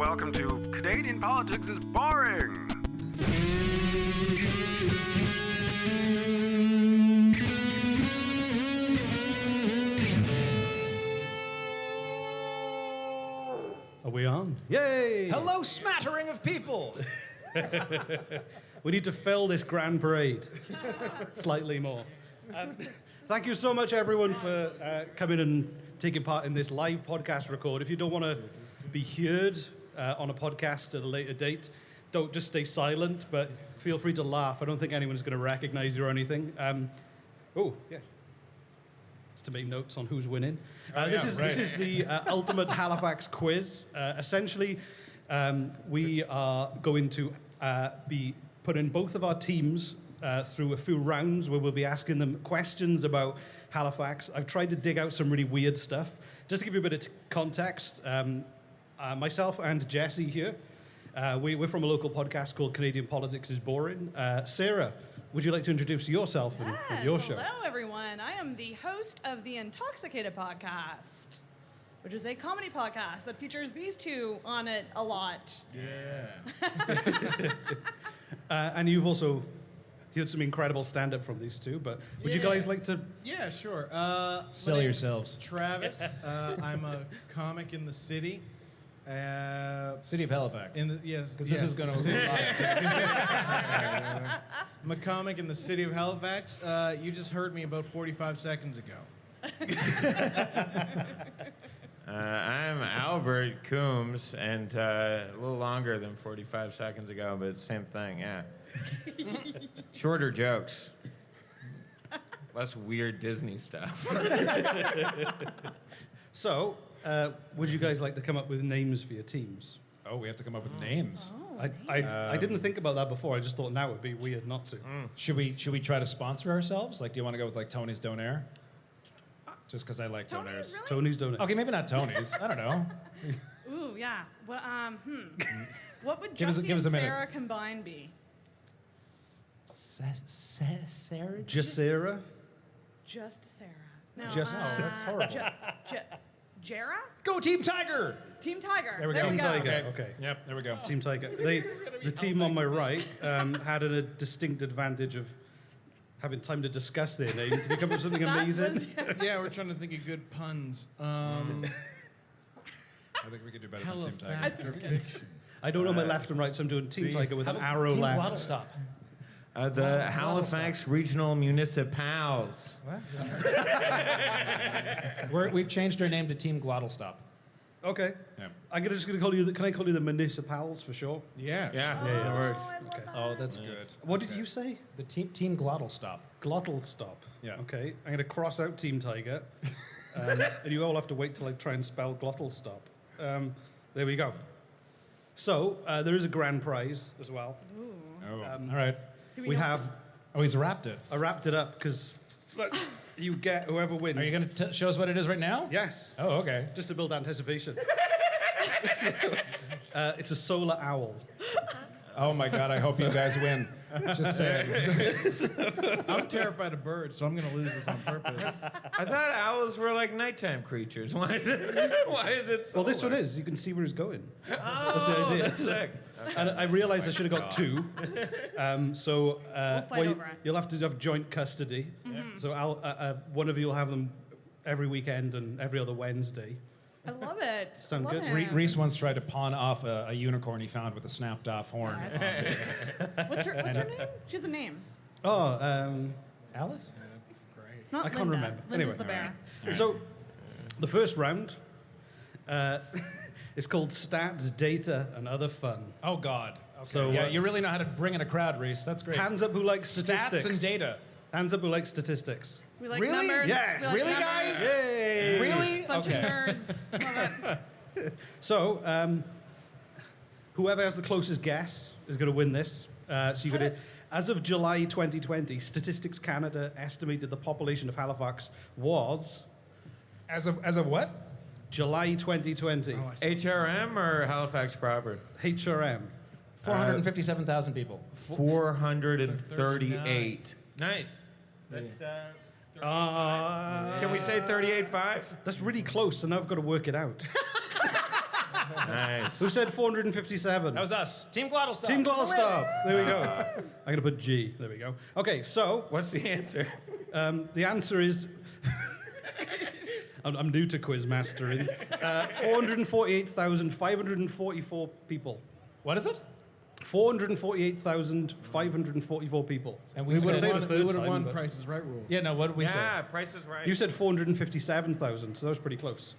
welcome to Canadian Politics is Boring. Are we on? Yay! Hello, smattering of people! We need to fill this grand parade slightly more. Thank you so much, everyone, for coming and taking part in this live podcast record. If you don't want to be heard on a podcast at a later date, don't just stay silent, but feel free to laugh. I don't think anyone's going to recognize you or anything. Yes. It's to make notes on who's winning. This is the ultimate Halifax quiz. Essentially, we are going to be putting both of our teams through a few rounds where we'll be asking them questions about Halifax. I've tried to dig out some really weird stuff. Just to give you a bit of context, myself and Jesse here, we're from a local podcast called Canadian Politics is Boring. Sarah, would you like to introduce yourself and your show? Hello, everyone. I am the host of the Intoxicated podcast, which is a comedy podcast that features these two on it a lot. Yeah. And you've also heard some incredible stand-up from these two, but would you guys like to... Yeah, sure. Sell yourselves. Travis. I'm a comic in the city. City of Halifax. Yes. Because this is going to... I'm a comic in the city of Halifax. You just heard me about 45 seconds ago. I'm Albert Coombes, and a little longer than 45 seconds ago, but same thing, yeah. Shorter jokes. Less weird Disney stuff. So, would you guys like to come up with names for your teams? Oh, we have to come up with names. I didn't think about that before. I just thought now would be weird not to. Should we try to sponsor ourselves? Like, do you want to go with, like, Tony's Donair? Just because I like Tony's, Donairs. really? Tony's Donut. Okay, maybe not Tony's. I don't know. Ooh, yeah. Well, What would Give us Jussie a and minute. Sarah combined be? Sarah? Just Sarah? Just Sarah. No, Just- that's horrible. Jera? Go Team Tiger! Team Tiger. There we go. Team go. Tiger. Okay. Yep, there we go. Team Tiger. The team on my right had a distinct advantage of having time to discuss their name. Did you come up with something amazing? Yeah, we're trying to think of good puns. I think we could do better than Team Tiger. I don't know my left and right, so I'm doing Team Tiger with an arrow left. Stop. The Halifax Regional Municipals. We've changed our name to Team Glottal Stop. Okay. Yeah. I'm just going to call you. Can I call you the Municipals for sure? Yeah. Yeah. Yeah, it works. Oh, I love Okay. that. Oh, that's good. What did you say? The Team Glottal Stop. Glottal Stop. Yeah. Okay. I'm going to cross out Team Tiger, and you all have to wait till I try and spell Glottal Stop. There we go. So there is a grand prize as well. Oh, all right. We have. Oh, he's wrapped it. I wrapped it up because you get whoever wins. Are you going to show us what it is right now? Yes. Oh, okay. Just to build anticipation. It's a solar owl. Oh, my God, I hope you guys win. Just saying. I'm terrified of birds, so I'm going to lose this on purpose. I thought owls were like nighttime creatures. Why is it so? Well, this one is. You can see where it's going. That's the idea. That's sick. And I realised I should have got two. So fight over it. you'll have to have joint custody. Mm-hmm. So one of you will have them every weekend and every other Wednesday. I love it. Sound Love good? him. Reese once tried to pawn off a unicorn he found with a snapped-off horn. Yes. What's her name? She has a name. Oh, Alice? It's not I can't Linda. remember. Linda's Anyway. the bear. so the first round is called Stats, Data, and Other Fun. Oh, God. Okay. So, yeah, you really know how to bring in a crowd, Reese. That's great. Hands up who likes statistics. Stats and data. Hands up who likes statistics. We like Really? numbers. Yes. We like Really, numbers. guys? Yay! Really? Bunch Okay. of nerds. Love it. So, whoever has the closest guess is going to win this. So you got to, as of July 2020, Statistics Canada estimated the population of Halifax was As of what? July 2020. HRM or Halifax proper? HRM. 457,000 people. 438. Nice. That's. Can we say 38.5? That's really close, and now I've got to work it out. Nice. Who said 457? That was us. Team Glottal Stop. Team Gloucester. There we go. I'm going to put G. There we go. Okay, so What's the answer? the answer is... I'm new to quiz mastering. 448,544 people. What is it? 448,544 people. And we would say the we third would have time. won but Price is Right rules. Yeah, no, what did we say? Yeah, Price is Right. You said 457,000, so that was pretty close.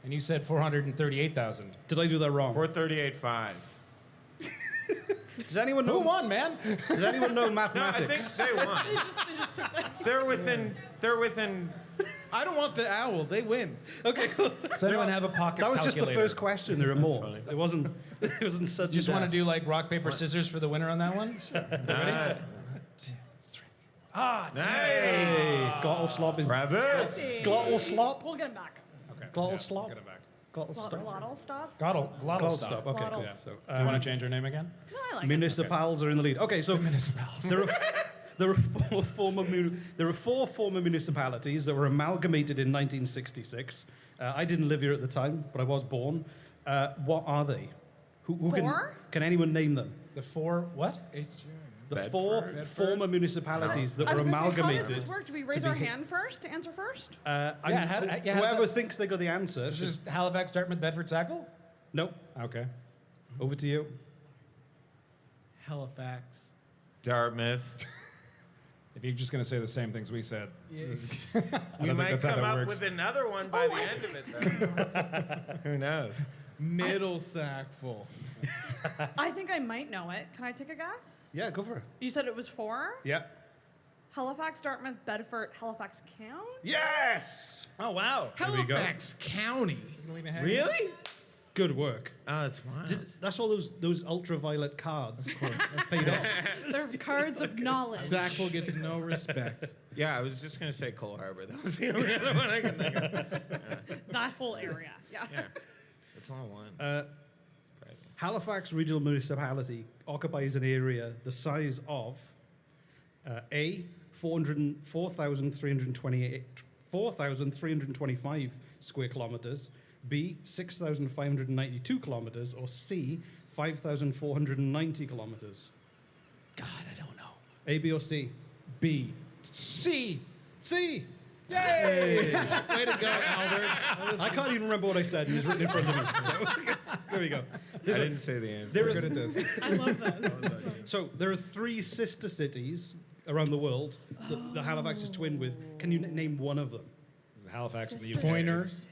And you said 438,000. Did I do that wrong? 438.5. Does anyone know? Who won, man? Does anyone know No, I think mathematics? they won. They just took that. They're within. I don't want the owl. They win. Okay, cool. Does anyone have a pocket That was just the calculator? first question. There are more. It wasn't sudden. You just want to death. do like rock, paper, scissors for the winner on that one? Nice. Hey, glottal slop is Rabbit. glottal slop. We'll get him back. Okay. Glottal yeah, slop? Get it back. Glottal stop. Glottal stop? Glottal Glottal stop. stop. Okay, cool. Glottals. So, Do you want to change your name again? No, I like it. municipals are in the lead. Okay, so there are four former municipalities that were amalgamated in 1966. I didn't live here at the time, but I was born. What are they? Who Four? can anyone name them? The four what? The Bedford. four former municipalities that I were was gonna say, how amalgamated. does this work? Do we raise our hand first to answer first? Whoever thinks they got the answer. This is Halifax, Dartmouth, Bedford, Sackville? No. Okay. Over to you. Halifax. Dartmouth. If you're just going to say the same things we said. Yeah. We don't think might that's how come that up works. with another one by the end of it, though. Who knows? Middle Sackville. I think I might know it. Can I take a guess? Yeah, go for it. You said it was four? Yeah. Halifax, Dartmouth, Bedford, Halifax County? Yes. Oh, wow. we go. Halifax County. Really? Good work. Oh, that's wild. That's all those ultraviolet cards that paid off. They're cards of knowledge. Sackville gets no respect. Yeah, I was just going to say Cole Harbor. That was the only other one I can think of. That whole area. Yeah. Yeah. It's all one. Crazy. Halifax Regional Municipality occupies an area the size of A, 4,325 square kilometres, B, 6,592 kilometres, or C, 5,490 kilometres. God, I don't know. A, B, or C? B. C. C! Yay! Way to go, Albert. I can't even remember what I said. It was written in front of me. So, there we go. I didn't say the answer. There are- Good at this. I love this. So there are three sister cities around the world that the Halifax is twinned with. Can you name one of them? This is Halifax in the Sisters. UK. Pointers.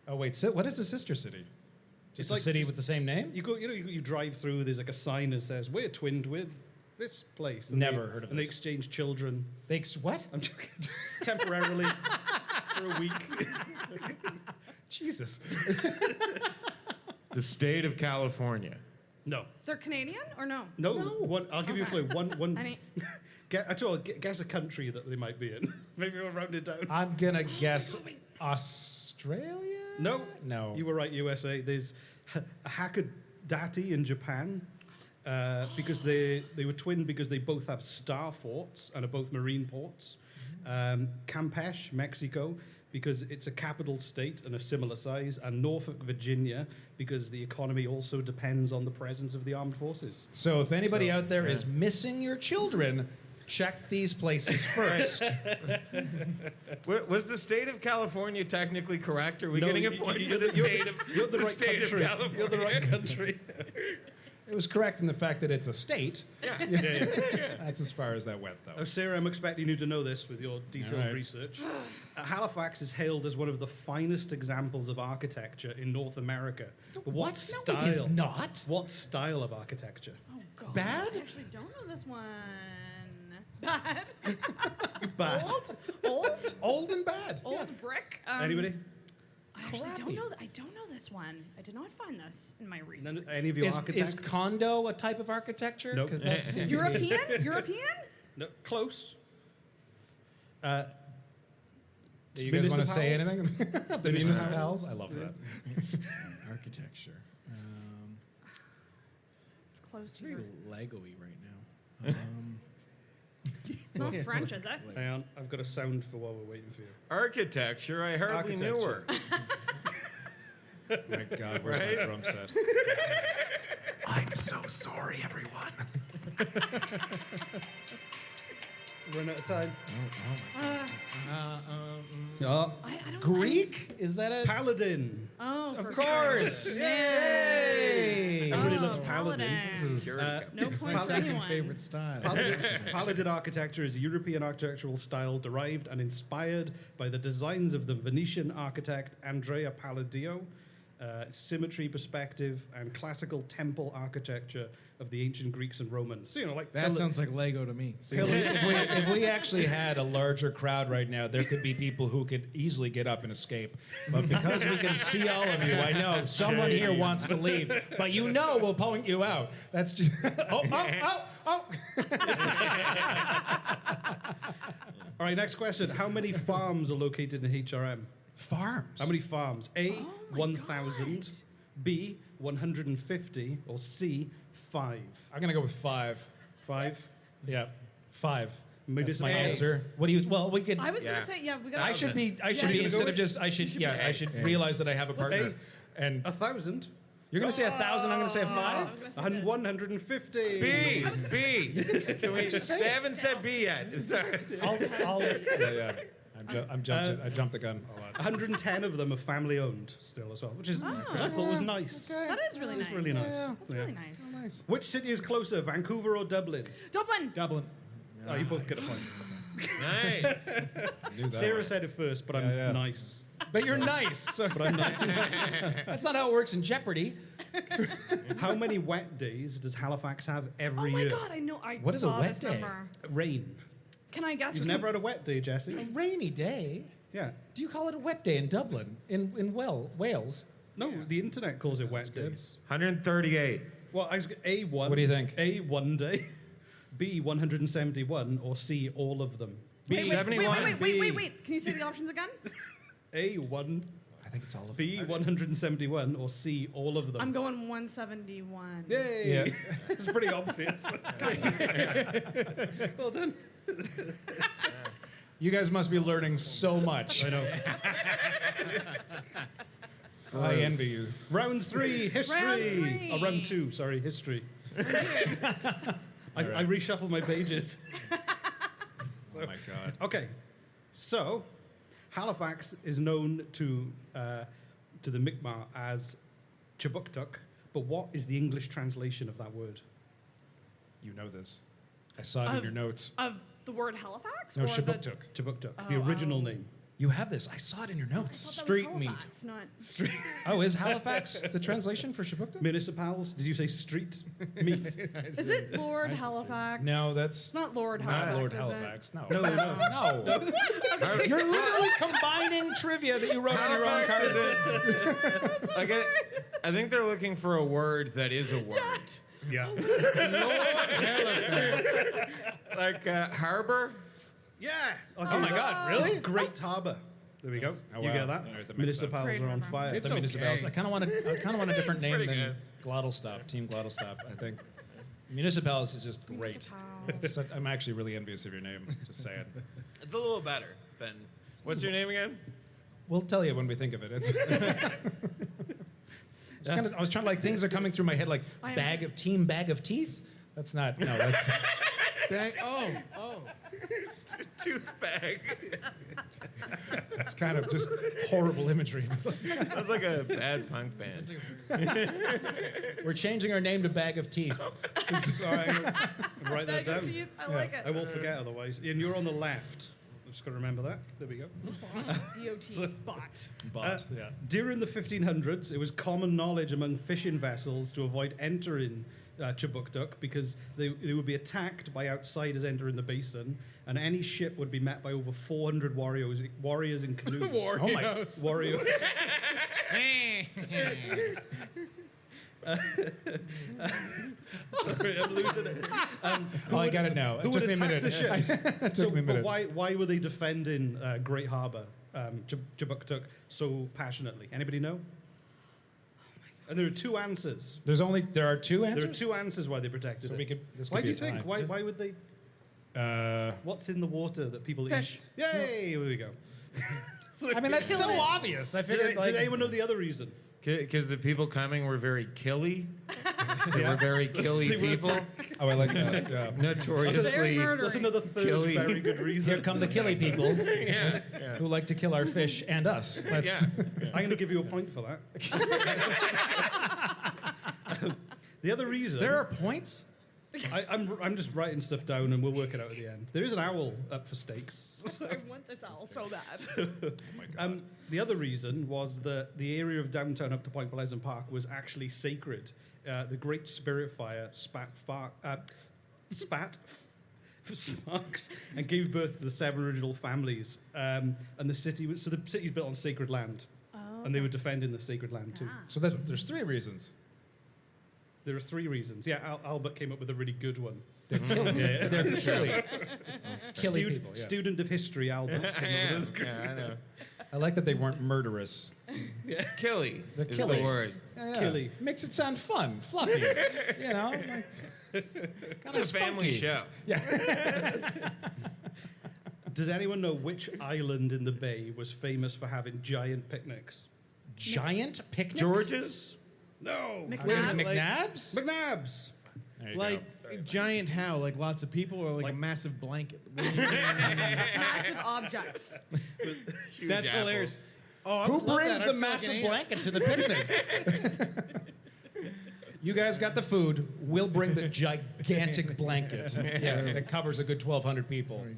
Oh, wait. What is a sister city? Just It's a like- city with the same name? You go, you drive through. There's like a sign that says we're twinned with this place. And Never heard of And they this. exchange children. What? I'm joking. Temporarily for a week. Jesus. The state of California. No. They're Canadian or no? No. One. I'll give you a clue. One. I mean, Guess a country that they might be in. Maybe we'll round it down. I'm going to guess Australia? No. No. You were right, USA. There's Hakodate in Japan because they were twinned because they both have star forts and are both marine ports. Campeche, Mexico, because it's a capital state and a similar size. And Norfolk, Virginia, because the economy also depends on the presence of the armed forces. So if anybody out there is missing your children, check these places first. Was the state of California technically correct? Are we No, getting a you- point you- for the you're- state of You're the the right state of country. California? You're the right country. It was correct in the fact that it's a state. Yeah. That's as far as that went, though. Oh, Sarah, I'm expecting you to know this with your detailed All right. research. Halifax is hailed as one of the finest examples of architecture in North America. But what No, style? it is not. What style of architecture? oh god. Bad? I actually don't know this one. Bad. Bad. Old? Old and bad. Old brick. Anybody? I actually don't Crappy. know. I don't know this one. I did not find this in my research. None, any of you Is architects? condo a type of architecture? Nope. 'Cause that seems to be- European? European? No, close. Do you guys want to say Municipals? anything? The municipals? I love that. Architecture. It's close to Very your. Lego-y right now. It's not French, is it? Hang on, I've got a sound for while we're waiting for you. Architecture, I hardly knew her. My God, where's my drum set? I'm so sorry, everyone. Run out of time. I don't Greek? Is that a Paladin. Oh, Of for course. Sure. Yay! Everybody Oh, loves paladins. Paladin. No points for Second anyone. favorite style. Paladin architecture is a European architectural style derived and inspired by the designs of the Venetian architect Andrea Palladio, symmetry, perspective, and classical temple architecture of the ancient Greeks and Romans. So, like That sounds like Lego to me. If we actually had a larger crowd right now, there could be people who could easily get up and escape. But because we can see all of you, I know someone here wants to leave. But we'll point you out. That's just... Oh. All right, next question. How many farms are located in HRM? Farms. How many farms? A, Oh my 1,000. B, 150. Or C, 5. I'm going to go with 5. 5. Yeah, 5. That's my Municipal answer. What do you... Well, we could... I was gonna say we got. I should be you're gonna instead go of just I should realize that I have a partner. A? And 1,000. you're going to say 1,000, I'm going to say a 5? 150. B. Just say They it. haven't said B yet. It's all right. Yeah. I jumped the gun a lot. 110 of them are family owned still as well, which I thought was nice. That is really nice. It's really nice. That's really nice. Nice. Which city is closer, Vancouver or Dublin? Dublin. Dublin. Oh, you both get a point. Nice. Sarah said it first, but I'm Yeah. nice. But you're nice. So But I'm nice. that's not how it works in Jeopardy. How many wet days does Halifax have every Oh my year? God! I know. I What is a saw wet this day? number. Rain. Can I guess? You've never had a wet day, Jesse? A rainy day. Yeah. Do you call it a wet day in Dublin? In Wales? No, the internet calls it wet days. 138. Well, A1. What do you think? A, 1 day. B, 171. Or C, all of them. B. 71. Wait. Can you say the options again? A, 1. I think it's all of B, 171. Or C, all of them. I'm going 171. Yay! Yeah. It's pretty obvious. Well done. You guys must be learning so much. I know. I envy you. Round 3, history. Round 3. Oh, round 2, sorry, history. I reshuffled my pages. Oh my God. Okay, so Halifax is known to the Mi'kmaq as Chibuktuk, but what is the English translation of that word? You know this. I saw it in your notes. Of the word Halifax? No, or the- Chibuktuk. Chibuktuk, the original name. You have this. I saw it in your I notes. thought that was Street meat. Halifax, Not. Oh, is Halifax the translation for Chibuktuk? Municipals? Did you say street meat? Is it Lord Halifax? No, that's It's not Lord not Halifax. Lord is it? Halifax. No. No. You're literally combining trivia that you wrote on your own Halifax cards. is it? Like I think they're looking for a word that is a word. Yeah. Like harbor? Yeah. Oh my God, really? Great Harbour. There we go. Oh, You wow. get that? All right, that makes Municipals sense. are on Great fire. It's The municipals. okay. I kind of want a different name pretty than Glottalstop. Team Glottalstop. I think municipals is just great. Municipals. I'm actually really envious of your name. Just saying. It's a little better than. What's your name again? We'll tell you when we think of it. It's I was trying to things are coming through my head like I am- bag of teeth. That's not. No, that's. Oh. Tooth bag. It's kind of just horrible imagery. Sounds like a bad punk band. We're changing our name to Bag of Teeth. All right, write that Bag of down. teeth. I like it. I will forget otherwise. And you're on the left. I'm just got to remember that. There we go. B-O-T. Bot. But yeah. During the 1500s, it was common knowledge among fishing vessels to avoid entering Chibuktuk because they would be attacked by outsiders entering the basin, and any ship would be met by over 400 warriors in canoes. Oh my. Warriors. Sorry, I'm losing it. Oh, I got it now. Who It would took me a attack minute. the ships? Took me a minute. But why were they defending Great Harbour, Chibuktuk, so passionately? Anybody know? And there are two answers. There are two answers. There are two answers why they protected So it. this Why could do be you a think? tie. Why would they? What's in the water that people Fish. eat? Yay! Here we go. I mean, that's so obvious. I figured Did anyone know the other reason? Because the people coming were very killy. They were very killy people. Oh, I like that. Yeah. Notoriously. That's another third Killy. very good reason. Here come the killy people Yeah. who like to kill our fish and us. That's, I'm going to give you a point for that. The other reason... There are points? I'm just writing stuff down and we'll work it out at the end. There is an owl up for stakes. I want this owl so bad. The other reason was that the area of downtown up to Point Pleasant Park was actually sacred. The Great Spirit Fire sparks and gave birth to the 7 original families. And the city's built on sacred land. And they were defending the sacred land too. So there's 3 reasons. There are 3 reasons. Yeah, Albert came up with a really good one. They're killy. They're killy. Killy people, yeah. Student of history, Albert. Yeah, I know. I like that they weren't murderous. Killy They're is killy. the word. Yeah. Killy. Makes it sound fun, fluffy. You know? It's a family show. Does anyone know which island in the bay was famous for having giant picnics? Giant picnics? George's? No. McNabbs? McNabbs. There you Like go. giant how? Like lots of people or like a massive blanket? Massive objects. That's apples. hilarious. Oh, I Who would love brings that. the I'd feel like massive an ant. blanket to the picnic? You guys got the food. We'll bring the gigantic blanket. Yeah, that covers a good 1,200 people. There you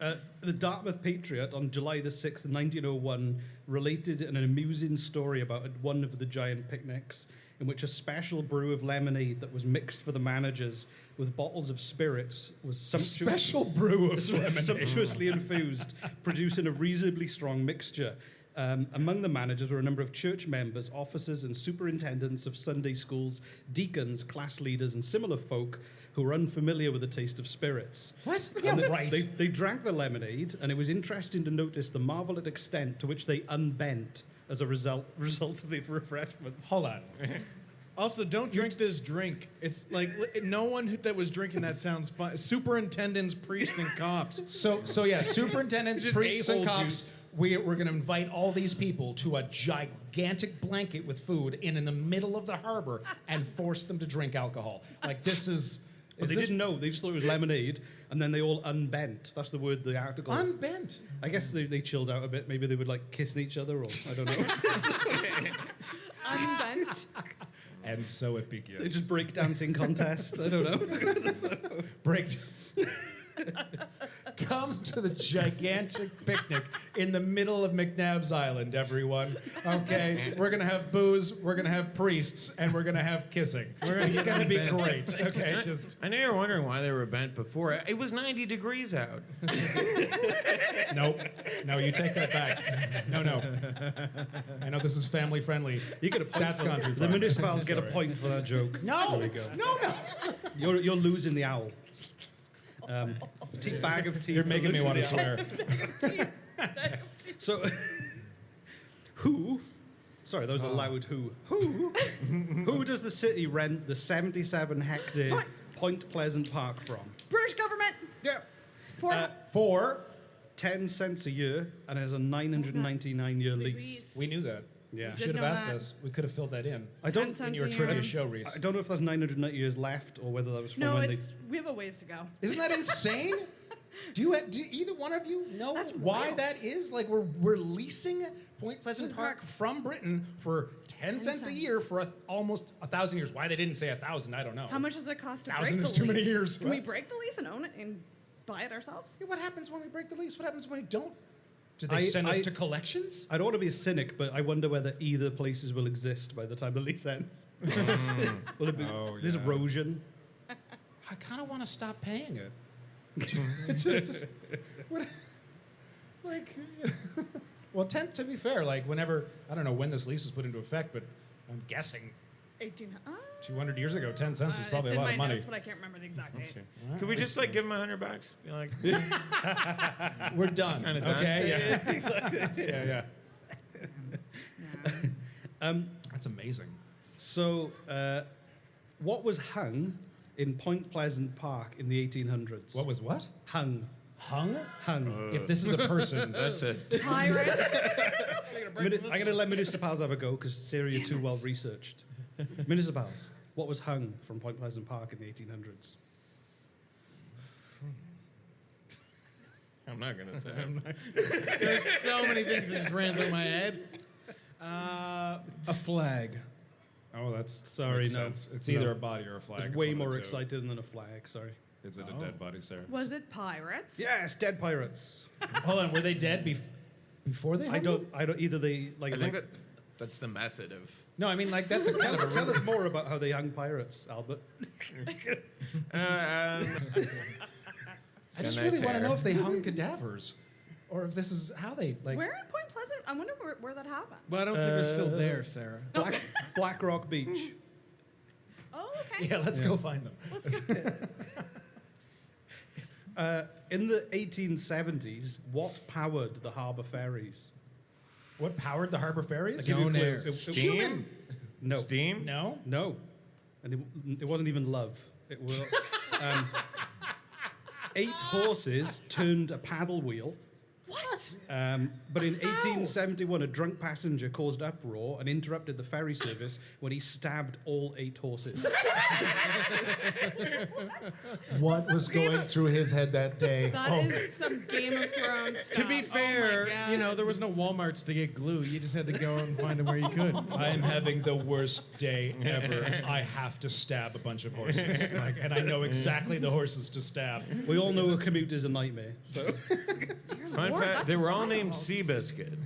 go. The Dartmouth Patriot on July the 6th, 1901, related an amusing story about one of the giant picnics in which a special brew of lemonade that was mixed for the managers with bottles of spirits was Special brew of lemonade. sumptuously infused, producing a reasonably strong mixture. Among the managers were a number of church members, officers, and superintendents of Sunday schools, deacons, class leaders, and similar folk who were unfamiliar with the taste of spirits. What? Yeah, right. They drank the lemonade, and it was interesting to notice the marvelous extent to which they unbent as a result of the refreshments. Hold on. Also, don't drink this drink. It's like no one that was drinking that sounds fun. Superintendents, priests, and cops. So yeah, superintendents, Just priests, and a-hole cops. juice. We're going to invite all these people to a gigantic blanket with food in the middle of the harbor and force them to drink alcohol. Like this is. But they didn't know. They just thought it was lemonade, and then they all unbent. That's the word the article. Unbent. I guess they chilled out a bit. Maybe they would like kissing each other, or I don't know. Unbent. And so it begins. They just break dancing contests. I don't know. Break. Come to the gigantic picnic in the middle of McNabbs Island, everyone. Okay, we're gonna have booze, we're gonna have priests, and we're gonna have kissing. It's gonna be great. Okay, just I know you're wondering why they were bent before. It was 90 degrees out. nope. No, you take that back. No. I know this is family friendly. You get a point. That's gone too The far. municipals get a point for that joke. No, There we go. no. You're losing the owl. Bag of tea. You're for making me losing want to the owl. swear. So, who? Sorry, those are loud. Who? Who does the city rent the 77-hectare Point Pleasant Park from? British government. Yeah. For 10 cents a year, and it has a 999-year lease. we knew that. Yeah. You should have know asked that. us. We could have filled that in. I don't. 10 cents In your a trivia year. show, Reese. I don't know if there's 990 years left, or whether that was from No, when we have a ways to go. Isn't that insane? Do either one of you know That's why wild. that is? Like we're leasing Point Pleasant Park Park. from Britain for 10 cents a year for almost 1,000 years. Why they didn't say 1,000, I don't know. How much does it cost to 1,000 break is the too lease? many years. Can we What? break the lease and own it and buy it ourselves? Yeah, what happens when we break the lease? What happens when we don't? Do they I- send us I- to collections? I don't want to be a cynic, but I wonder whether either places will exist by the time the lease ends. Will it be this erosion? I kind of want to stop paying it. It's just what, like, well, to be fair, like whenever I don't know when this lease was put into effect, but I'm guessing 1800. 200 years ago, 10 cents was probably it's a lot in of my money. notes, but I can't remember the exact date. Could we just like give him $100? Be like, We're done. Kinda done. Okay. Yeah. Yeah. That's amazing. So, what was hung in Point Pleasant Park in the 1800s? What was what? Hung Hung? Hung. If this is a person, That's it. Pirates. I'm going to let Municipals have a go because Sarah, you're too well researched. Municipals, what was hung from Point Pleasant Park in the 1800s? I'm not going to say. There's so many things that just ran through my head. A flag. oh, that's Sorry, makes no. sense. It's either No. a body or a flag. It's It's way one of more the two. exciting than a flag, sorry. Is it a dead body, Sarah? Was it pirates? Yes, dead pirates. Hold on, were they dead before they? I don't either they, like... I think like- that's the method of. No, I mean like that's a kind of a. Tell us more about how they hung pirates, Albert. I just Got really nice want to hair. know if they hung cadavers, or if this is how they like. Where in Point Pleasant? I wonder where that happened. But I don't think they're still there, Sarah. Black Rock Beach. Oh, okay. Yeah, let's go find them. Let's go. In the 1870s, what powered the harbour ferries? What powered the harbor ferries? Give you a Don't clue. air. Steam? No. Steam? No. No. And it wasn't even love. It was 8 horses turned a paddle wheel. What? But in 1871, a drunk passenger caused uproar and interrupted the ferry service when he stabbed all 8 horses. What was going through his head that day? That is some Game of Thrones stuff. To be fair, there was no Walmarts to get glue. You just had to go out and find them where you could. I am having the worst day ever. I have to stab a bunch of horses, and I know exactly the horses to stab. We all know a commute is a nightmare. So Fun Lord, fact, that's they were all wild. named Seabiscuit.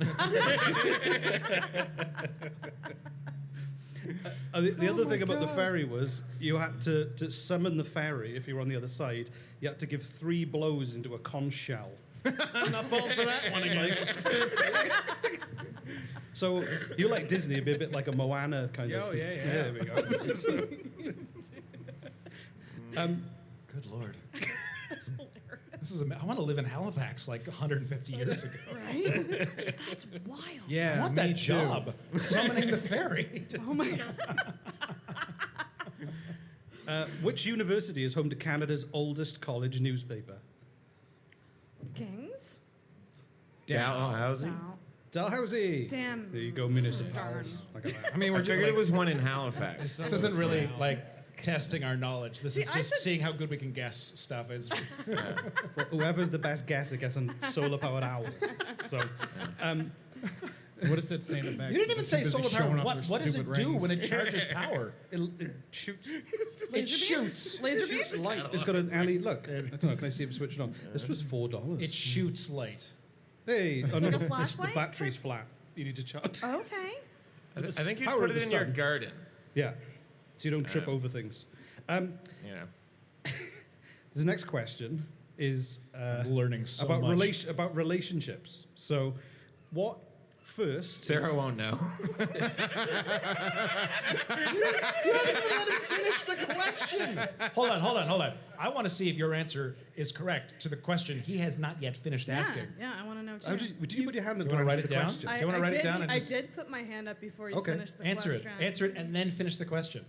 the other thing about the ferry was you had to summon the ferry if you were on the other side. You had to give 3 blows into a conch shell. I'm not falling for that one again. So you like Disney, it'd be a bit like a Moana kind of. Oh, yeah. There we go. Good Lord. This is. I want to live in Halifax like 150 years ago. Right? That's wild. Yeah, I want me that too. job, summoning the ferry. Oh my god. Which university is home to Canada's oldest college newspaper? Kings? Dalhousie? No. Dalhousie. Damn. There you go, municipals. Look at that. I mean, I figured it was one in Halifax. This isn't really like testing our knowledge. This is I just said- seeing how good we can guess stuff. Is Well, whoever's the best guesser gets a solar-powered owl. So, Would have said Santa back. you didn't even say solar power. Showing off What their does it stupid do rings. when it charges power? it shoots. It shoots. Laser Shoots beams? light. It's got an LED. Look, I don't know. Can I see if it's switched on? This was $4. It shoots light. Hey, oh, no, like a the flashlight? battery's flat. You need to charge. Okay. I think you'd Power put of it the in your sun. garden. Yeah, so you don't trip over things. The next question is I'm learning so about much. about relationships. So, what first? Sarah won't know. Finish the question. Hold on. I want to see if your answer is correct to the question he has not yet finished asking. Yeah, I want to know too. How would you put your hand up Do you to wanna answer write the it down? question? Do you wanna write it down and I just- did put my hand up before you Okay. finished the Answer it. question. Answer it, and then finish the question.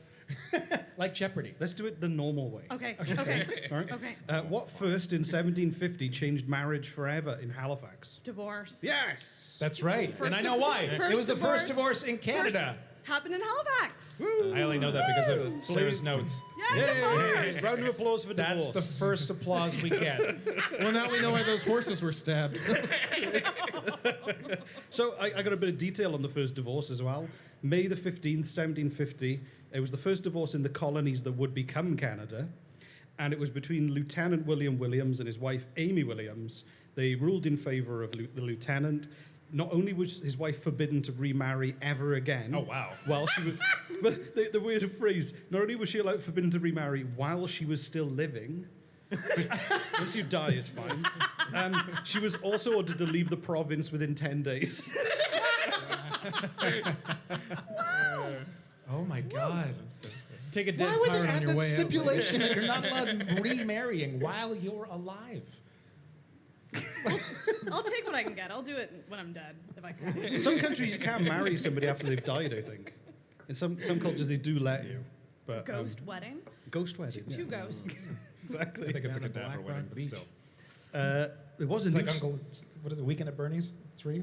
Like Jeopardy. Let's do it the normal way. Okay. Okay. All right. Okay. What first in 1750 changed marriage forever in Halifax? Divorce. Yes. That's right. First And I know div- why. It first was the first divorce in First Canada. happened in Halifax. I only know that because of Sarah's notes. Yeah, divorce. Round of applause for divorce. That's the first applause we get. Well, now we know why those horses were stabbed. So I got a bit of detail on the first divorce as well. May the 15th, 1750. It was the first divorce in the colonies that would become Canada. And it was between Lieutenant William Williams and his wife, Amy Williams. They ruled in favor of the lieutenant. Not only was his wife forbidden to remarry ever again. Oh, wow. While she was, but the weird phrase. Not only was she forbidden to remarry while she was still living. Once you die, it's fine. She was also ordered to leave the province within 10 days. Oh my God. Take a dead Why would they pirate on add your that way out. stipulation that you're not allowed remarrying while you're alive? I'll take what I can get. I'll do it when I'm dead, if I can. In some countries, you can't marry somebody after they've died, I think. In some cultures, they do let you. But, Ghost wedding. Ghost wedding. Two yeah. ghosts. Exactly. I think it's a Down at cadaver Black wedding, Rock but Beach. still. It was a It's new... like Uncle, what is it, Weekend at Bernie's 3?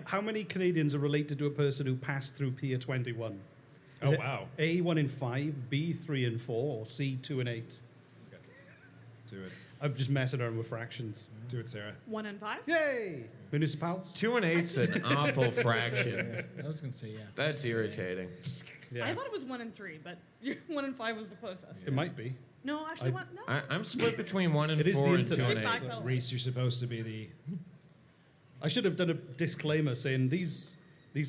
How many Canadians are related to a person who passed through Pier 21? Is Oh, it wow. A, 1 in 5, B, 3 in 4, or C, 2 in 8? Do it. I'm just messing around with fractions. Do it, Sarah. 1 and 5? Yay! Municipals? 2 and 8's an awful fraction. I was going to say, yeah. That's irritating. Yeah. I thought it was 1 and 3, but 1 and 5 was the closest. It might be. No, actually, I- no. I'm split between 1 and It is 4 the and 2 internet. and 8. Back belt. Reese, you're supposed to be the... I should have done a disclaimer saying these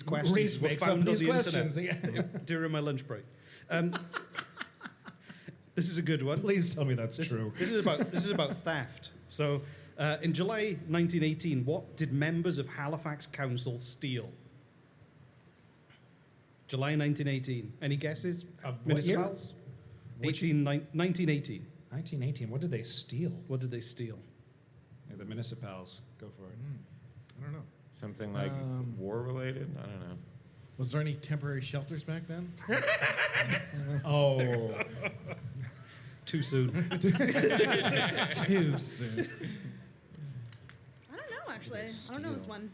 questions Reese were makes found up on these the questions. internet during my lunch break. This is a good one. Please tell me that's true. This is about theft. So, in July 1918, what did members of Halifax Council steal? July 1918. Any guesses? Of what year? Municipals? 1918. 1918, what did they steal? What did they steal? Yeah, the municipals. Go for it. I don't know. Something like war-related? I don't know. Was there any temporary shelters back then? Oh. Too soon. Too soon. I don't know, actually. I don't know this one.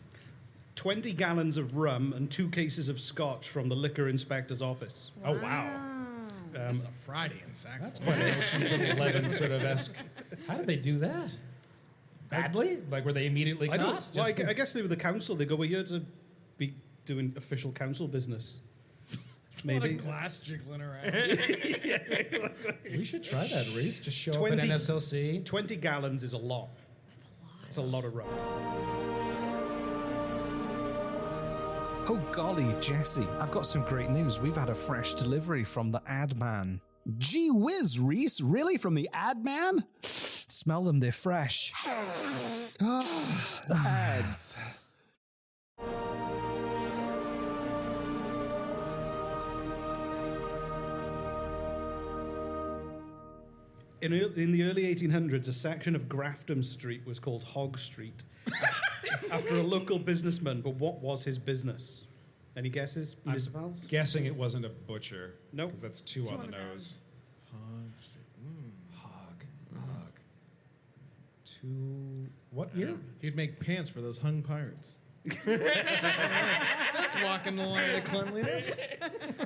20 gallons of rum and 2 cases of scotch from the liquor inspector's office. Oh, wow. It's a Friday in Sackville. That's quite an Ocean's 11 sort of esque. How did they do that? Badly? Like, were they immediately I caught? don't. Well, I guess they were the council. They go, we're here to be doing official council business. It's a lot Maybe. of glass jiggling around. We should try that, Reese. Just show 20 up at NSLC. 20 gallons is a lot. That's a lot. It's a lot of rum. Oh golly, Jesse, I've got some great news. We've had a fresh delivery from the ad man. Gee whiz, Reese, really? From the ad man? Smell them, they're fresh. Ads. In the early 1800s, a section of Grafton Street was called Hog Street after a local businessman, but what was his business? Any guesses, municipals? Guessing it wasn't a butcher. Nope. Because that's two on the nose. Hog. Two. What year? He'd make pants for those hung pirates. That's walking the line of cleanliness.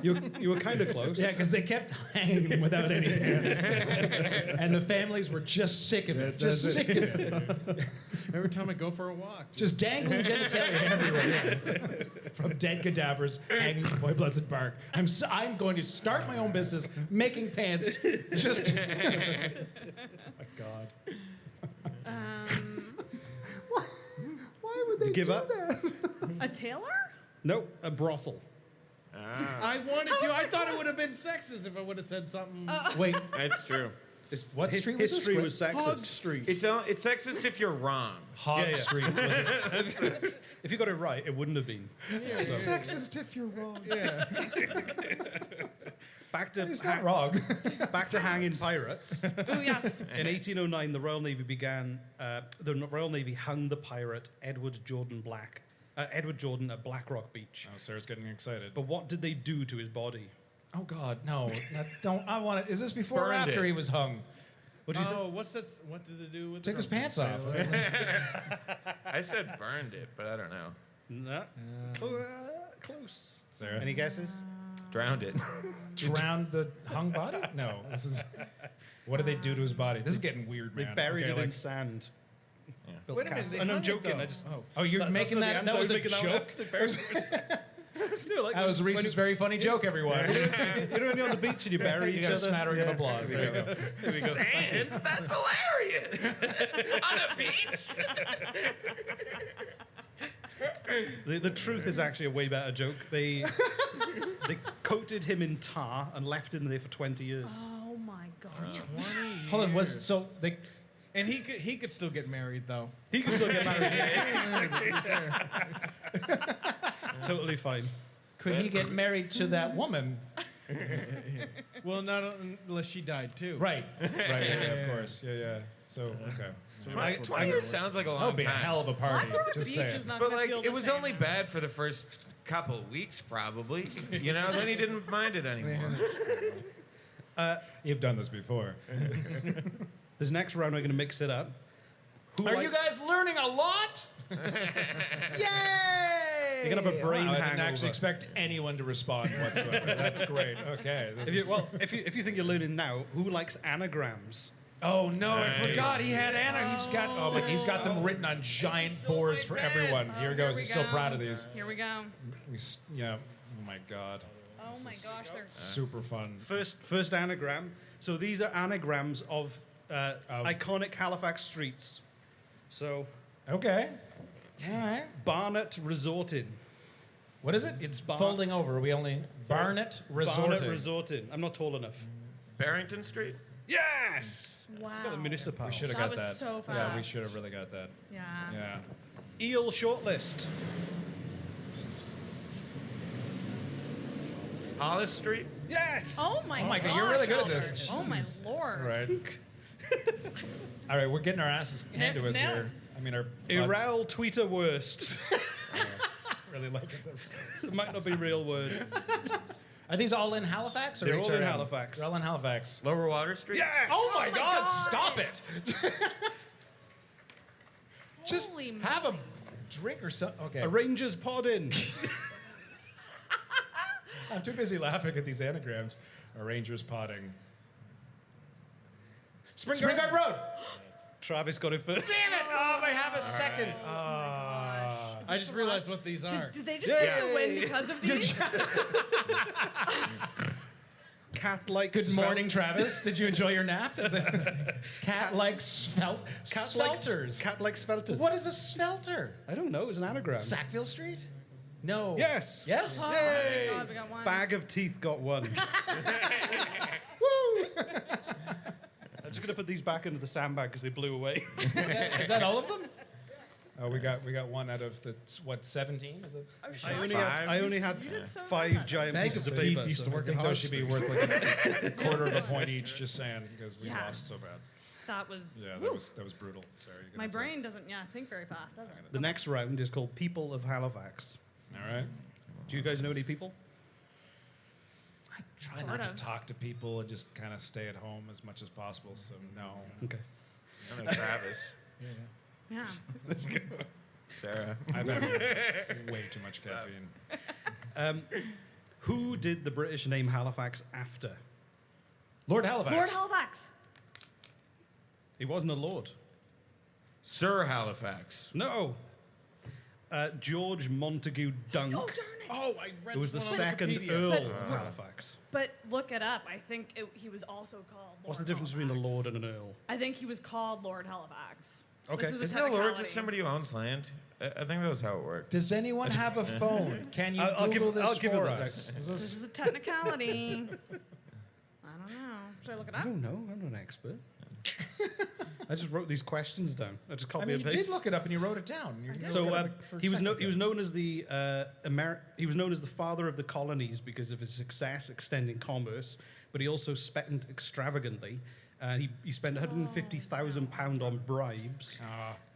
You were kind of close. Yeah, because they kept hanging them without any hands. And the families were just sick of it. Just sick of it. Every time I go for a walk. Just dangling genitalia everywhere. From dead cadavers hanging from Point Pleasant Park. I'm going to start my own business making pants. Just. My God. Why would they Give do up? that? A tailor? Nope, a brothel. I wanted to. I thought it would have been sexist if I would have said something. Wait, That's true. what street was this? History was Hog sexist. Street. It's sexist if you're wrong. Hog Yeah. Street. Was it? If you got it right, it wouldn't have been. It's sexist if you're wrong. Yeah. Back to He's not wrong. back to hanging pirates. Oh, yes. In 1809, the Royal Navy began. The Royal Navy hung the pirate Edward Jordan at Black Rock Beach. Oh, Sarah's getting excited. But what did they do to his body? Oh God, no! Don't. I want it. Is this before or Burned after it. he was hung? What did you say? Oh, what's this? What did it do with Took the his pants off. I said burned it, but I don't know. No. Close. Sarah, Any guesses? Drowned it. drowned the hung body? No. This is. What did they do to his body? This is getting weird, They man. buried Okay, it in like- sand. Yeah. Built Wait a minute. cast- They and I'm hung it, joking. though. I just. Oh. Oh, you're That's making not the that? That answer. was a making that one joke. up. They buried it. You know, like That was when Reese's very funny joke, everyone. you know when you're on the beach and you bury You each got a other? smattering of applause. There you go. There we go. Sand? That's hilarious. On a beach? The truth is actually a way better joke. They coated him in tar and left him there for 20 years. Oh, my God. Hold on. Was so they? And he could still get married though. He could still get married. Totally fine. Could he get married to that woman? Well, not unless she died too. Right. Yeah, of course. Yeah. So okay. 20 years sounds like a That long would be a time. hell of a party. Black Rock Just Beach saying. is not But gonna like, feel it the was same. only bad for the first couple of weeks, probably. You know, then he didn't mind it anymore. You've done this before. This next round, we're going to mix it up. Are you guys learning a lot? You're going to have a brain Wow, I hangover. didn't actually expect anyone to respond whatsoever. That's great. Okay. If you think you're learning now, who likes anagrams? Oh no, I forgot he had Anna. He's got them written on giant boards for everyone. Here goes. He's so proud of these. Here we go. Yeah. Oh my God. Oh my gosh, they're Super fun. First anagram. So these are anagrams of iconic Halifax streets. So Okay. All right. Barnet Resorted. What is it? It's folding over. We only Barnet Resorted. Barnet Resorted. I'm not tall enough. Barrington Street? Yes! wow. Got the municipal. We should have That got was that. so Yeah, we fast. should have really got that. Yeah. Yeah. Eel shortlist. Hollis Street? Yes! Oh my God, gosh, you're really good at Albert. this. Oh my lord. All right. All right, we're getting our asses handed to us Now- here. I mean, our Irrel Tweeter worst. really liking this. It might not be real words. Are these all in Halifax? Or They're all in HRM? Halifax. They're all in Halifax. Lower Water Street? Yes! Oh my my God! God. Stop it! Just Holy have a drink or something. Okay. A Rangers pod in. I'm too busy laughing at these anagrams. A Rangers potting. Springard Road. Travis got it first. Damn it! Oh, I have a second. I just realized what these are. Did they just get the win because of these? Cat likes. Good morning, Travis. Did you enjoy your nap? Cat likes svelters. Cat likes svelters. What is a svelter? I don't know. It's an anagram. Sackville Street? No. Yes. Yes? Oh my god, we got one. Bag of teeth got one. I'm just gonna put these back into the sandbag because they blew away. Is that all of them? Oh, we got one out of the 17? Is it? Oh, I shit. only had did so 5 much. giant Bag pieces of of teeth paper. used to so- work I think at those House should be Street. worth like a quarter of a point each, just saying, because we Yeah. lost so bad. That was. Yeah, woo. that was brutal. Sorry. you're gonna My have to- brain doesn't, think very fast, does it? The next round is called People of Halifax. All right. Do you guys know any people? Try Sort not of. to talk to people and just kind of stay at home as much as possible. So no. Okay. I know Travis. Yeah. Sarah. I've had way too much caffeine. Who did the British name Halifax after? Lord Halifax. Lord Halifax. He wasn't a lord. Sir Halifax. No. George Montague Dunk. Oh, darn it. Oh, I read It was the this one on second Wikipedia. Earl But- of Halifax. But look it up. I think he was also called Lord What's the difference between a Halifax. lord and an earl? I think he was called Lord Halifax. Okay. This is Isn't a a lord technicality. just somebody who owns land? I think that was how it worked. Does anyone have a phone? Can you I'll Google give- I'll this give you for that. us? Is This this- is a technicality. I don't know. Should I look it I up? don't know. I'm not an expert. I just wrote these questions down. I just I copied mean, and you paste. did look it up and you wrote it down. You So looked it up for a he was second. known as the the father of the colonies because of his success extending commerce, but he also spent extravagantly. He spent £150,000 on bribes,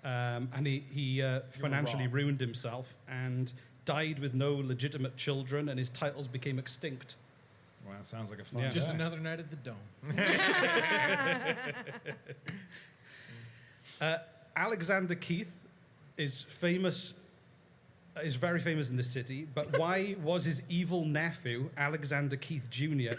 and he financially wrong. ruined himself and died with no legitimate children, and his titles became extinct. Wow, sounds like a fun Yeah. Just guy. another night at the Dome. Alexander Keith is famous. Is very famous in this city, but why was his evil nephew Alexander Keith Jr. evil?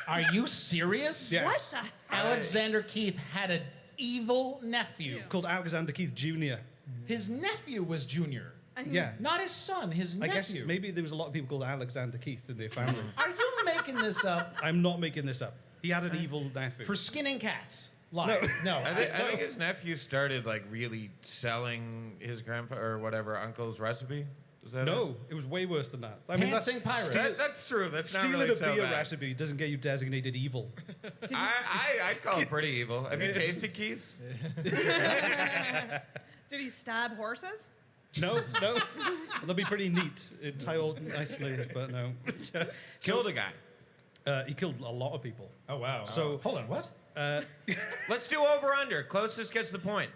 Are you serious? Yes. What the heck? Alexander Keith had an evil nephew. Called Alexander Keith Jr. His nephew was Junior. Yeah. Not his son, his I guess nephew. maybe there was a lot of people called Alexander Keith in their family. Are you making this up I'm not making this up. He had an evil nephew. for skinning cats? Live. No. I think his nephew started like really selling his grandpa or whatever uncle's recipe. Was that no, it was way worse than that. I mean, Pantsing pirates. That's true. That's not stealing really a so beer bad. recipe doesn't get you designated evil. I'd call it pretty evil. Have you tasted Keith's? Did he stab horses? No. That'd be pretty neat. It'd tie all nicely, but no. Killed a guy. He killed a lot of people. Oh, wow. So- hold on, what? Let's do over under. Closest gets the point.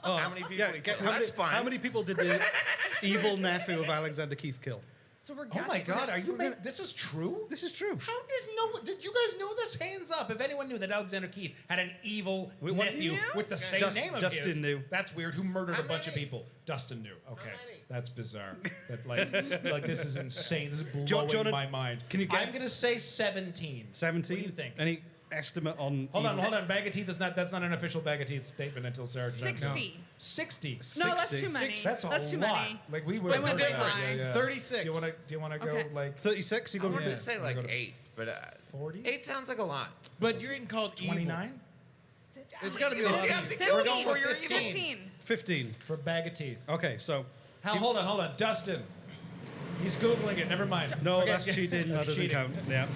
How many people? He killed? That's fine. How many people did the evil nephew of Alexander Keith kill? So we're Oh guessing. my God, are you? This is true. This is true. How does did you guys know this? Hands up if anyone knew that Alexander Keith had an evil nephew Knew? with the same name of Justin his. knew. That's weird. Who murdered a bunch of people? Dustin knew. Okay, that's bizarre. That like this is insane. This is blowing my mind. Can you guess? I'm gonna say 17. 17. What do you think? Any estimate on? Hold on. Bag of teeth is not. That's not an official bag of teeth statement until Sarah. 60. 60. No, that's 60. too many. That's too a lot. many. Like we Split would. the difference. 36. Do you want to go Okay. like 36. You I go wanted with to say like go to 8, but 40? 8 sounds like a lot. But you're getting called evil. 29 It's got to be a lot. You have to Evil. kill We're going me with for your 15. evil. 15. 15. for bag of teeth. Okay, so Hold on. Dustin. He's Googling it. Never mind. no, Okay. that's cheating. That That's doesn't cheating. count. Yeah.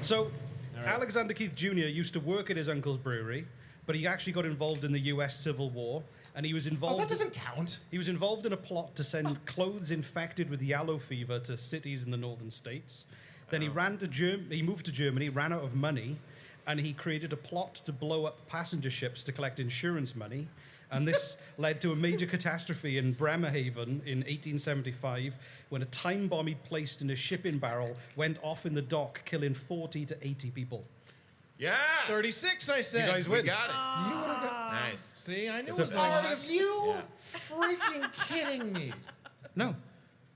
So Alexander Keith Jr. used to work at his uncle's brewery, but he actually got involved in the U.S. Civil War, and he was Oh, involved. that doesn't count. He was involved in a plot to send clothes infected with yellow fever to cities in the northern states. Then he moved to Germany, ran out of money, and he created a plot to blow up passenger ships to collect insurance money. And this led to a major catastrophe in Bremerhaven in 1875 when a time bomb he placed in a shipping barrel went off in the dock, killing 40 to 80 people. Yeah. 36, I You said. guys We win. got it. Nice. See, I knew it So- was Are you freaking kidding me? No.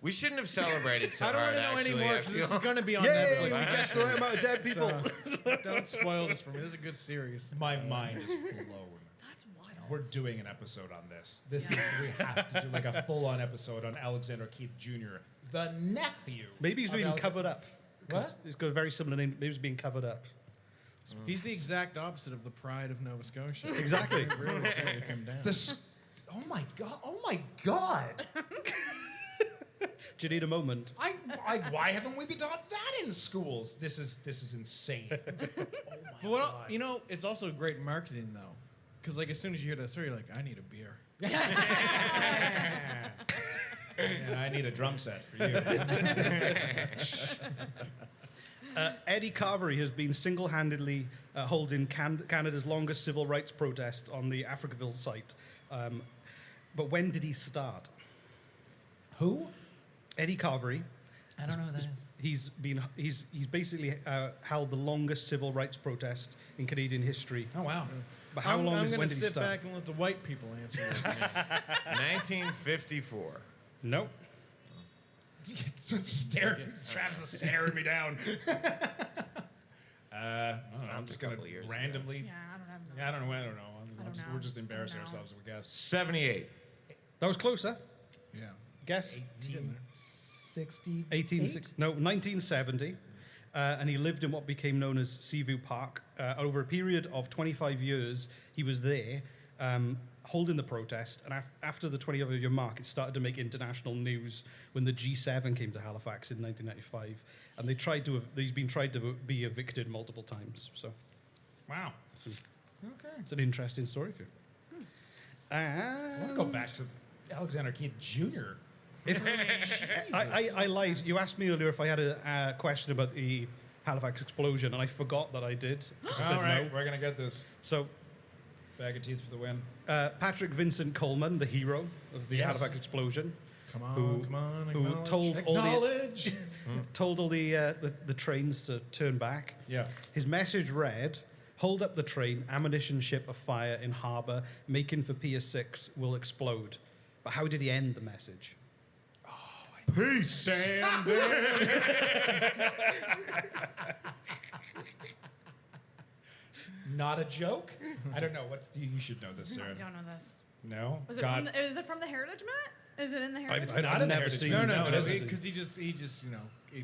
We shouldn't have celebrated so I don't hard, want to know actually. anymore I because this feel- is going to be on Yay, Netflix. we guessed the right amount of dead people. So, don't spoil this for me. This is a good series. My mind is blown. That's wild. We're doing an episode on this. We have to do like a full-on episode on Alexander Keith Jr., the nephew. Maybe he's of being Alex- covered up. 'Cause What? He's got a very similar name. Maybe he's being covered up. He's the exact opposite of the pride of Nova Scotia. Exactly. Really pulling him down. Oh my god! Oh my god! Do you need a moment? Why haven't we been taught that in schools? This is insane. Oh my But what, god! you know, it's also great marketing though, because like as soon as you hear that story, you're like, I need a beer. Yeah, I need a drum set for you. Eddie Carvery has been single-handedly holding Canada's longest civil rights protest on the Africaville site. But when did he start? Who? Eddie Carvery. I don't know who that is. He's basically held the longest civil rights protest in Canadian history. Oh wow! But how long I'm is going when to did he sit start? back and let the white people answer this. 1954. Nope. Travis is staring me down. I'm just gonna couple years randomly. Yeah, I don't have no. Yeah, I don't know. don't know. We're just embarrassing I don't know. ourselves. We guess. 78. That was closer. Yeah. Guess. 1860. 1970. And he lived in what became known as Seaview Park. Over a period of 25 years, he was there holding the protest. And after the 25-year mark, it started to make international news when the G7 came to Halifax in 1995. And he's been tried to be evicted multiple times. So Wow. okay. It's an interesting story for you. I want to go back to Alexander Keith Jr. I lied. You asked me earlier if I had a question about the Halifax explosion, and I forgot that I did. I said All right, no. we're gonna get this. So, Bag of teeth for the win. Patrick Vincent Coleman, the hero of the Yes. Halifax explosion, Come on, who acknowledge. told all the trains to turn back. Yeah. His message read, "Hold up the train, ammunition ship afire in harbour, making for Pier 6 will explode." But how did he end the message? Peace, Sam. Not a joke? I don't know. You should know this, No, I Sarah. don't know this. No? Is it from the Heritage Mat? Is it in the Heritage? It's not in the never Heritage seen Mat. it. No, it isn't. because he just it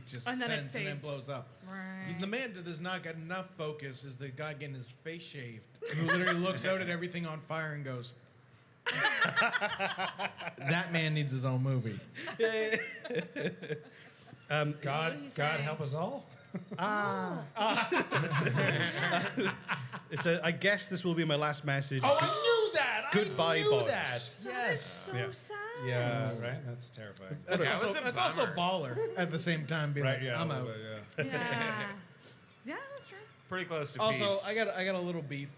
just And then it sends and then fades. blows up. Right. The man that does not get enough focus is the guy getting his face shaved, who literally looks out at everything on fire and goes, "That man needs his own movie." God What did he say? help us all. I guess this will be my last message. Oh, I knew that. Goodbye, I knew boys. that. That is Yes. so Yeah. sad. Yeah. Right. That's terrifying. That's also baller at the same time. Being Right. like, Yeah. I'm a out. little bit, Yeah. Yeah, that's true. Pretty close to Also, peace. I got a little beef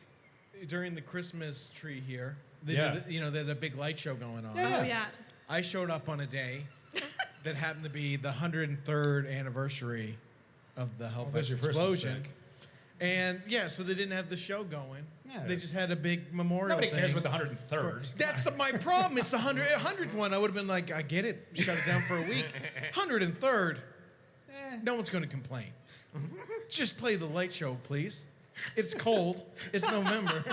during the Christmas tree here. They Yeah. did, they had a big light show going on. Yeah. Oh yeah. I showed up on a day that happened to be the 103rd anniversary of the Halifax your first explosion. mistake. And yeah, so they didn't have the show going. Yeah. They just had a big memorial Nobody thing. cares about the 103rd. That's my problem. It's the 100th one. I would have been like, I get it. Shut it down for a week. 103rd. No one's going to complain. Just play the light show, please. It's cold. It's November.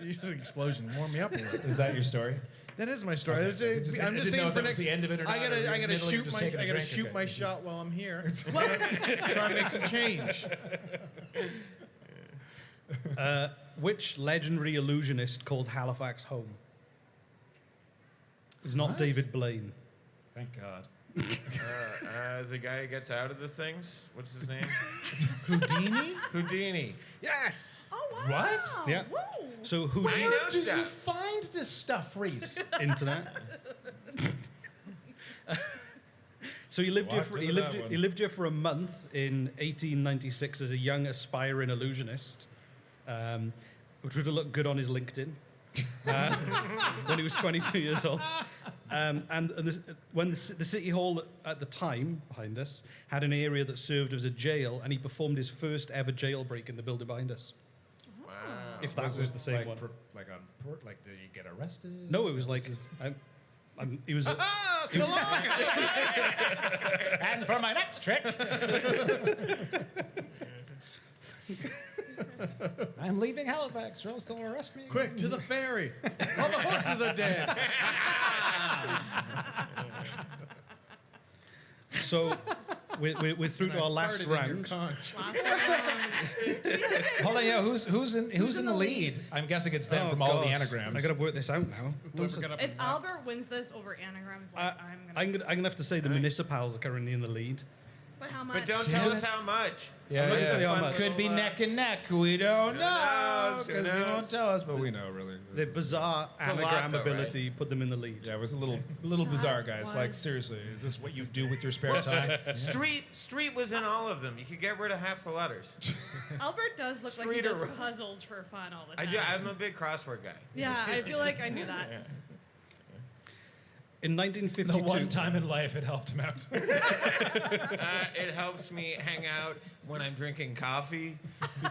Usually explosion. Warm me up a little. Is that your story? That is my story. Okay. I'm just I didn't know saying if for that was next. the end of it or not, I or in the gotta middle, shoot you're just my. taking a I gotta drink, shoot okay. my shot while I'm here. Try and make some change. Which legendary illusionist called Halifax home? It's not What? David Blaine. Thank God. The guy who gets out of the things. What's his name? Houdini? Houdini. Yes. Oh, wow. What? Yeah. Whoa. So I Houdini. know Do you stuff. find this stuff, Reese? Internet. So he lived here. Walked For, into that one. he lived here for a month in 1896 as a young aspiring illusionist, which would have looked good on his LinkedIn when he was 22 years old. And when the city hall at the time behind us had an area that served as a jail, and he performed his first ever jailbreak in the building behind us. Wow. If that was it the same like, one. Like on port, like did you get arrested? No, it was like he was. Ah, Kalaka! And for my next trick, I'm leaving Halifax, or else they'll arrest me. Quick, to the ferry. All the horses are dead. So we're through to our last Farted in your round. conch. Last round. Hold on, yeah. Who's in the lead? I'm guessing it's them from all the God. anagrams. I got to work this out now. Whoever got up If and left. Albert wins this over anagrams, like, I'm gonna have to say the municipals are currently in the lead. But how much? But don't tell us how much. Yeah, I'm not gonna tell you how yeah. much. Could be neck and neck. We don't know knows? Who because you won't knows? tell us, but we know really. The bizarre It's a lot, anagram though, ability put them in the lead. Yeah, it was a little bizarre, guys. Like was. seriously, is this what you do with your spare time? Street was in all of them. You could get rid of half the letters. Albert does look like he Street or does road? puzzles for fun all the I time. do, I'm a big crossword guy. Yeah, I feel like I knew that. In The 1952, one time in life it helped him out. It helps me hang out when I'm drinking coffee.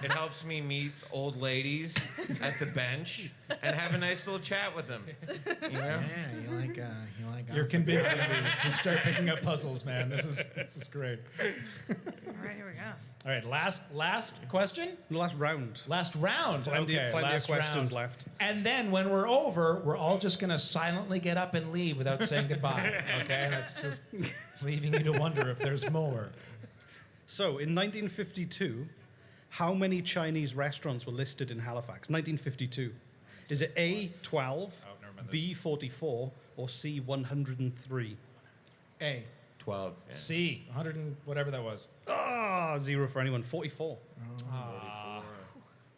It helps me meet old ladies at the bench and have a nice little chat with them. You know? Yeah, you like You're convincing me to start picking up puzzles, man. This is great. All right, here we go. All right, last question. the last round. Last round. Plenty Okay, of last questions round. left. And then when we're over, we're all just going to silently get up and leave without saying goodbye. Okay? That's just leaving you to wonder if there's more. So, in 1952, how many Chinese restaurants were listed in Halifax? 1952. Is it A, 12, never mind B, 44, or C, 103? A. 12. Yeah. C, 100 and whatever that was. Ah, 0 for anyone. 44.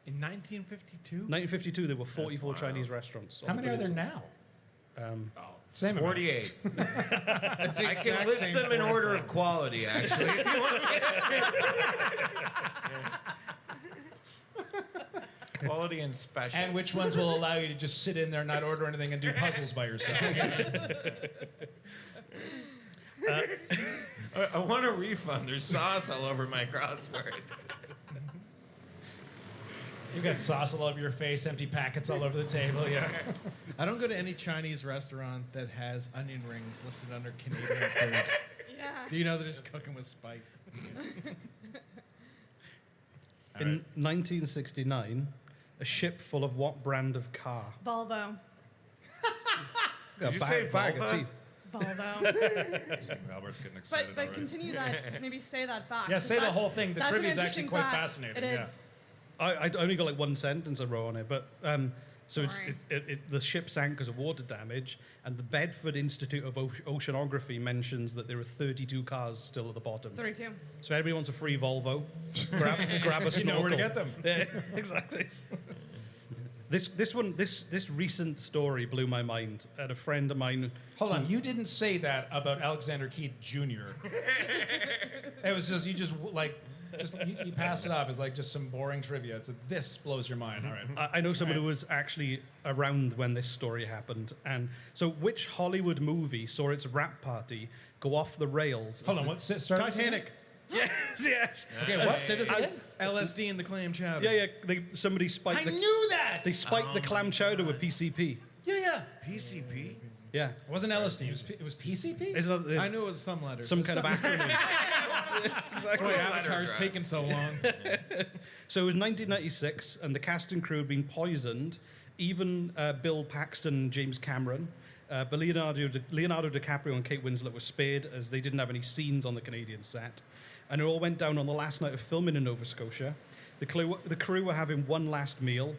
In 1952? 1952, there were 44 Chinese restaurants. How many are there now? Same amount. 48. That's the I can exact list same them in 44. order of quality, actually. If you want quality and special. And which ones will allow you to just sit in there, not order anything, and do puzzles by yourself? I want a refund. There's sauce all over my crossword. You got sauce all over your face, empty packets all over the table. Yeah. I don't go to any Chinese restaurant that has onion rings listed under Canadian food. Yeah. Do you know they're just cooking with spite? In 1969, a ship full of what brand of car? Volvo. Did you say bag of Volvo? teeth. Volvo. Albert's getting excited. But continue that. Maybe say that fact. Yeah, 'cause say the that's- whole thing. The that's an trivia is actually interesting quite fact. fascinating, It yeah. is. I only got like one sentence I wrote on it, but so Sorry. the ship sank because of water damage, and the Bedford Institute of Oceanography mentions that there are 32 cars still at the bottom. 32. So if anybody wants a free Volvo, grab a snorkel. You know where to get them. Yeah, exactly. This recent story blew my mind. And a friend of mine. Hold on, you didn't say that about Alexander Keith Jr. It was just, you just like Just you passed it off as like just some boring trivia. This blows your mind. All right. I know someone who was actually around when this story happened. And so which Hollywood movie saw its rap party go off the rails? Hold on. What start? Titanic. Yes. Okay. What? Say this again. LSD in the clam chowder. Yeah. Somebody spiked. I knew that. They spiked the clam chowder with PCP. Yeah. PCP. Yeah. It wasn't LSD. It was PCP. Isn't I knew it was some letters. some kind of acronym? That's why Avatar's taking so long. So it was 1996, and the cast and crew had been poisoned. Even Bill Paxton and James Cameron. But Leonardo DiCaprio and Kate Winslet were spared as they didn't have any scenes on the Canadian set. And it all went down on the last night of filming in Nova Scotia. The crew were having one last meal,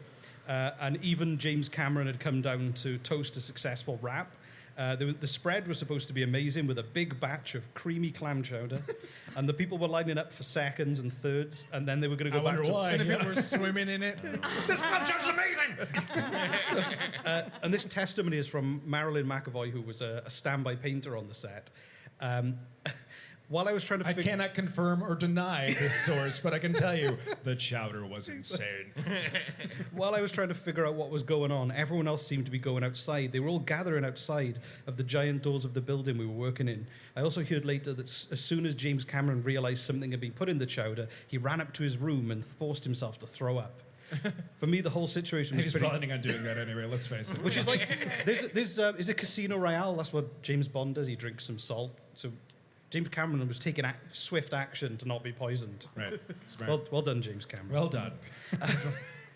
and even James Cameron had come down to toast a successful wrap. The spread was supposed to be amazing with a big batch of creamy clam chowder, and the people were lining up for seconds and thirds, and then they were going to go back to... And the people were swimming in it. This clam chowder's amazing. And this testimony is from Marilyn McAvoy, who was a standby painter on the set. While I was trying to I cannot confirm or deny this source, but I can tell you the chowder was insane. While I was trying to figure out what was going on, everyone else seemed to be going outside. They were all gathering outside of the giant doors of the building we were working in. I also heard later that as soon as James Cameron realized something had been put in the chowder, he ran up to his room and forced himself to throw up. For me, the whole situation was He's pretty... planning on doing that anyway, let's face it. Which is like, there's a Casino Royale. That's what James Bond does. He drinks some salt. So James Cameron was taking swift action to not be poisoned. Right. Smart. Well done, James Cameron. Well done. I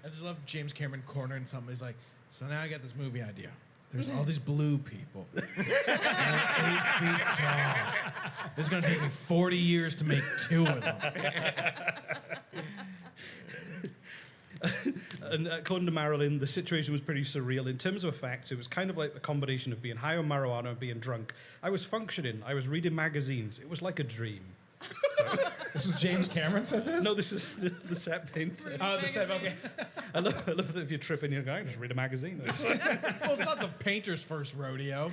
just love James Cameron cornering something. He's like, so now I got this movie idea. There's all these blue people. They're 8 feet tall. It's going to take me 40 years to make 2 of them. And according to Marilyn, the situation was pretty surreal. In terms of effects, it was kind of like a combination of being high on marijuana and being drunk. I was functioning. I was reading magazines. It was like a dream. This was James Cameron said this? No, this is the set painter. Oh, the set, okay. I love that if you're tripping, you're going, just read a magazine. Well, it's not the painter's first rodeo.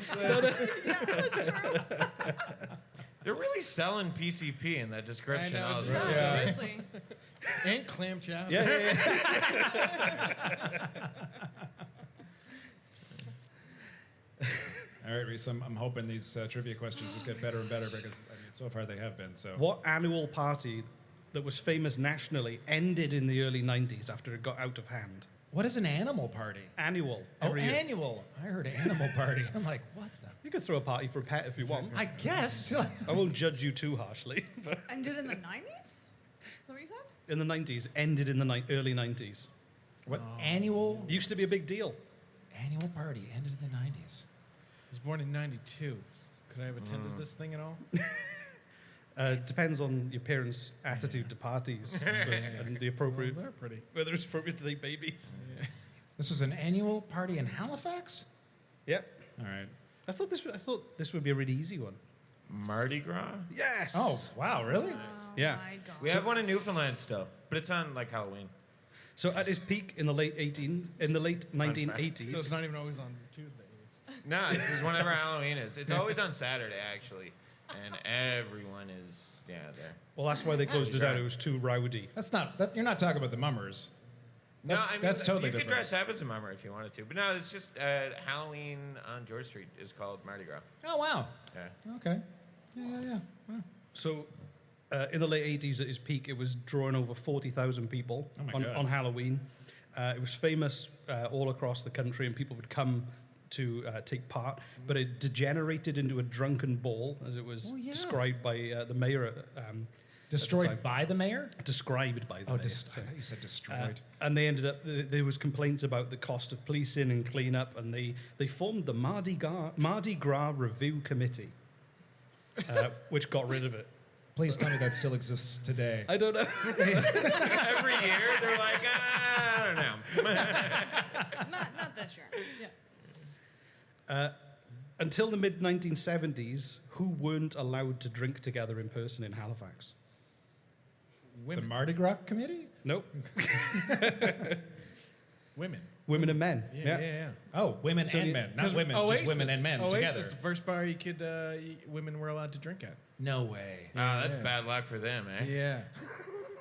They're really selling PCP in that description. I know, was yeah. really Seriously. And clam chowder. Yeah. All right, Reese, I'm hoping these trivia questions just get better and better because so far they have been. So, What annual party that was famous nationally ended in the early 90s after it got out of hand? what is an animal party? Annual. Oh, Every year. annual. I heard animal party. I'm like, what the? You could throw a party for a pet if you want. I guess. I won't judge you too harshly. But Ended in the 90s? Is that what you said? in the 90s, ended in the early 90s. What annual Used to be a big deal. annual party ended in the 90s? I was born in 92. Could I have attended this thing at all? Depends on your parents' attitude to parties and the appropriate, Well, they're pretty. whether it's appropriate to take babies. This was an annual party in Halifax? Yep. All right. I thought this would be a really easy one. Mardi Gras? Yes. Oh, wow, really? Yeah. My God. We have one in Newfoundland still, but it's on like Halloween. So at its peak in the late 1980s. So it's not even always on Tuesdays. No, it's just whenever Halloween is. It's always on Saturday, actually. And everyone is, there. Well, that's why they closed it down. It was too rowdy. That's not, you're not talking about the mummers. That's, no, I mean, that's totally you different. could dress up as a mummer if you wanted to. But no, it's just Halloween on George Street is called Mardi Gras. Oh, wow. Yeah. Okay. Yeah. Wow. So in the late 80s at its peak, it was drawing over 40,000 people Oh my God. on Halloween. It was famous all across the country, and people would come to take part. But it degenerated into a drunken ball, as it was described by the mayor. Destroyed by the mayor? Described by the mayor. I thought you said destroyed. And they ended up, there was complaints about the cost of policing and cleanup, and they formed the Mardi Gras Review Committee, which got rid of it. Please tell me that still exists today. I don't know. Every year, they're like, I don't know. Not this year. Yeah. Until the mid-1970s, who weren't allowed to drink together in person in Halifax? The Mardi Gras committee? Nope. Women. Women and men. Yeah. Oh, women and men. Not women, just women and men Oasis, together. the first bar you could women were allowed to drink at. No way. Oh, that's bad luck for them, eh? Yeah.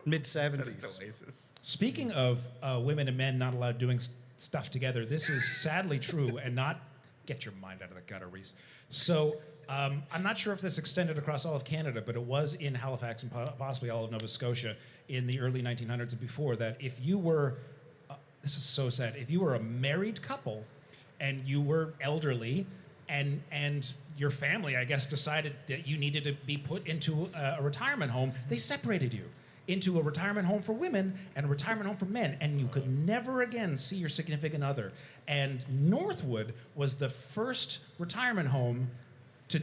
Mid-70s. Oasis. Speaking of women and men not allowed doing stuff together, this is sadly true and not... Get your mind out of the gutter, Reese. So I'm not sure if this extended across all of Canada, but it was in Halifax and possibly all of Nova Scotia in the early 1900s and before that if you were... this is so sad. If you were a married couple and you were elderly and your family, I guess, decided that you needed to be put into a retirement home, they separated you into a retirement home for women and a retirement home for men, and you could never again see your significant other. And Northwood was the first retirement home to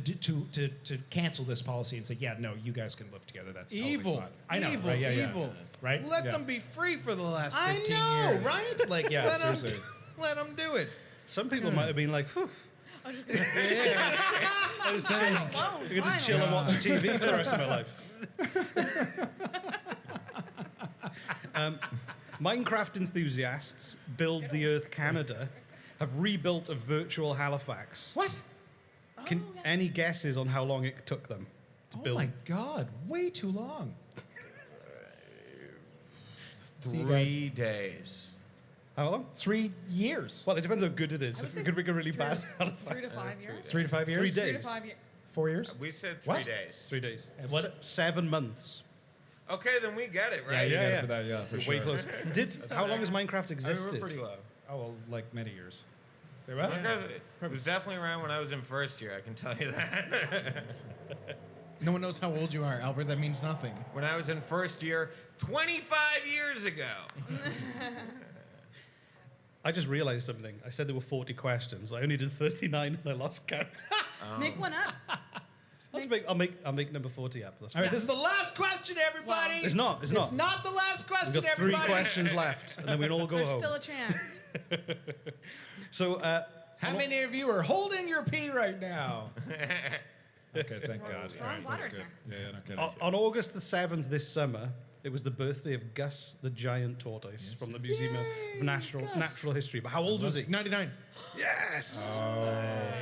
cancel this policy and say, yeah, no, you guys can live together. That's totally Evil. fine. I know, Evil. right? Yeah, yeah. Evil. Right? Let Yeah. them be free for the last 15 I know, years. right? Like, yeah, Let 'em- seriously. Let them do it. Some people might have been like, phew, I was just gonna I was just, alone. I could just chill and watch TV for the rest of my life. Minecraft enthusiasts Build the Earth Canada have rebuilt a virtual Halifax. What? Any guesses on how long it took them to Oh build? my God, way too long. See you guys. 3 days. How long? 3 years. Well, it depends how good it is. I would It say could make a really 3 bad Halifax. 3 to 5 years. 3 to 5 years? 3 3 days. to 5 years. 4 years? We said 3 What? days. 3 days. What? 7 months. Okay, then we get it, Yeah, right? you Yeah, got it yeah. for that, yeah, for Way sure. close. How long has Minecraft I mean, existed? we're pretty low. Oh, well, like many years. Say what? It was definitely around when I was in first year, I can tell you that. No one knows how old you are, Albert. That means nothing. When I was in first year, 25 years ago. I just realized something. I said there were 40 questions. I only did 39 and I lost count. Make one up. I'll make number 40 up. That's All right, fine. this is the last question, everybody. It's not. It's not. It's not the last question, We've got 3 everybody. questions left, and then we can all go There's home. still a chance. So, How many of you are holding your pee right now? Okay, thank God. Strong All right, water, that's sir. good. Yeah, no kidding. on August the 7th this summer, it was the birthday of Gus the giant tortoise from the Museum of Natural History. But how old was he? 99. Yes!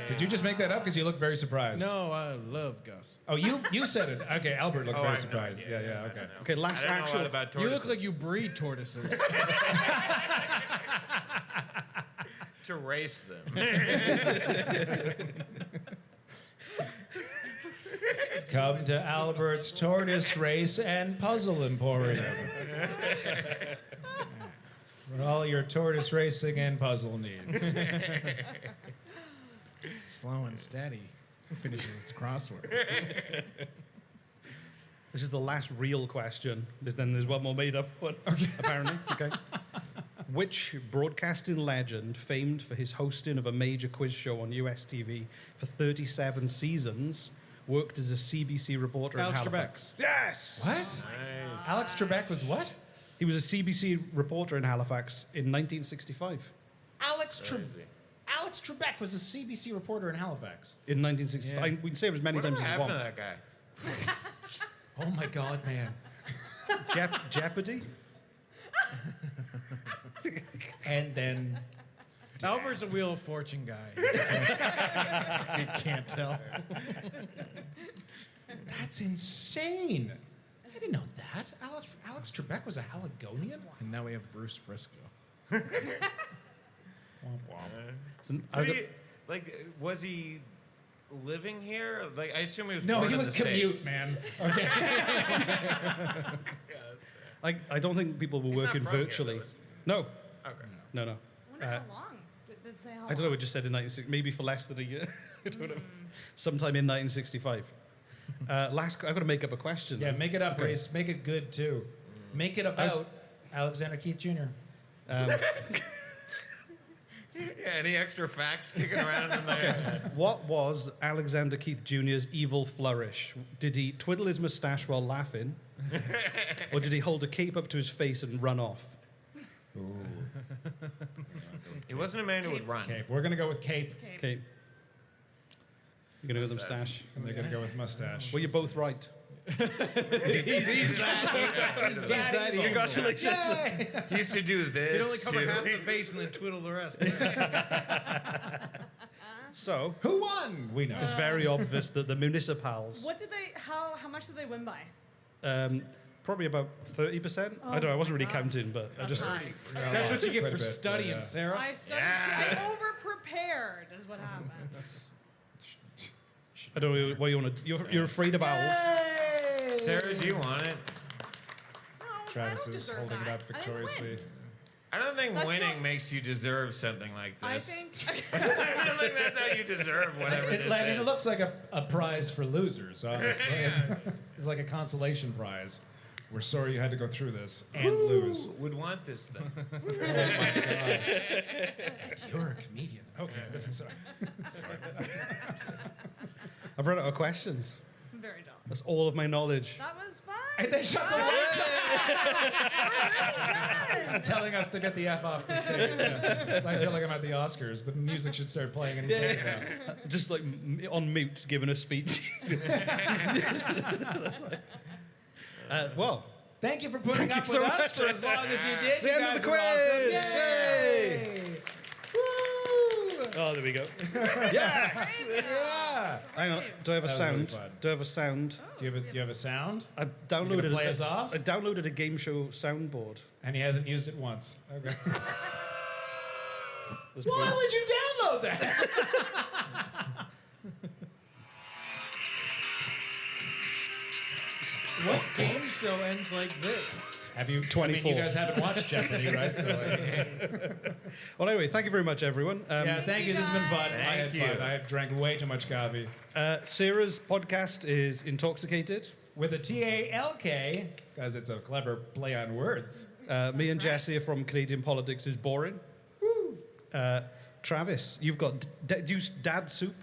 Did you just make that up? Because you look very surprised. No, I love Gus. Oh, you said it. Okay, Albert looked I very know. surprised. Yeah, okay. Okay, I last don't know a actual... lot about You tortoises. look like you breed tortoises. To race them. Come to Albert's Tortoise Race and Puzzle Emporium. For all your tortoise racing and puzzle needs. Slow and steady. Finishes its crossword. This is the last real question. Then there's one more made up one, apparently. Okay. Which broadcasting legend, famed for his hosting of a major quiz show on US TV for 37 seasons, worked as a CBC reporter Alex in Halifax? Trebek. Yes! What? Alex Trebek was what? He was a CBC reporter in Halifax in 1965. Alex Trebek was a CBC reporter in Halifax. In 1965. Yeah. We can say it as many Whatever times as you happened to want. that guy? Oh my God, man. Jeopardy? And then Albert's a Wheel of Fortune guy. If you can't tell. that's insane. I didn't know that. Alex Trebek was a Haligonian? And now we have Bruce Frisco. Womp womp. So, I got- Was he living here? Like, I assume he was No, born he in would the commute, States. man. Okay. I don't think people were He's not working from here, virtually. though, is he? No. Okay. No. I wonder how long. Did it say how I don't know. It just said in 1960, maybe for less than a year. I don't know. Sometime in 1965. I've got to make up a question. Yeah, then. make it up, Grace. Make it good, too. Make it about Alexander Keith Jr. Yeah, any extra facts kicking around in there? What was Alexander Keith Jr.'s evil flourish? Did he twiddle his mustache while laughing? Or did he hold a cape up to his face and run off? He wasn't a man who would run. Cape. We're going to go with Cape. Cape. You're going to go with mustache. And they're going to go with mustache. Well, you're both right. He's that evil. Congratulations. He used to do this. He'd only cover too. half the face and then twiddle the rest. So, Who won? We know. it's very obvious that the municipals, What did they? How much did they win by? probably about 30%. I don't know. I wasn't really counting, but I just. That's what you get Quite for a bit, studying, yeah. Sarah. I studied. I over-prepared is what happened. I don't know what you want to. You're afraid of owls. Sarah, do you want it? No, Travis I don't is deserve holding that. it up I didn't victoriously. win. I don't think That's winning not- makes you deserve something like this. I think. I don't think that's how you deserve whatever this It is. looks like a prize for losers, honestly. It's like a consolation prize. We're sorry you had to go through this and lose. Would want this thing. Oh my God. You're a comedian. Okay, this is I've run out of questions. I'm very dumb. That's all of my knowledge. That was fun. And they shut the lights We're really telling us to get the F off the stage. Yeah. I feel like I'm at the Oscars. The music should start playing any second now. Just like on mute, giving a speech. Well, Thank you for putting up so with us much. for as long as you did. It's the You end of guys the are quiz. awesome. Yay! Woo! Oh, there we go. Yes. Yeah. Hang on. Do I have a That was sound? really fun. Do I have a sound? Do you have a sound? I You downloaded. gonna play us off? I downloaded a game show soundboard. And he hasn't used it once. Okay. That's Why brilliant. would you download that? What game show ends like this? Have you? 24. I mean, you guys haven't watched Jeopardy, right? So, Well, anyway, thank you very much, everyone. yeah, thank you. This has been fun. I had Thank fun. you. I drank way too much coffee. Sarah's podcast is Intoxicated. With a TALK, because it's a clever play on words. Me and Jesse are from Canadian Politics is Boring. Travis, you've got Dad Soup.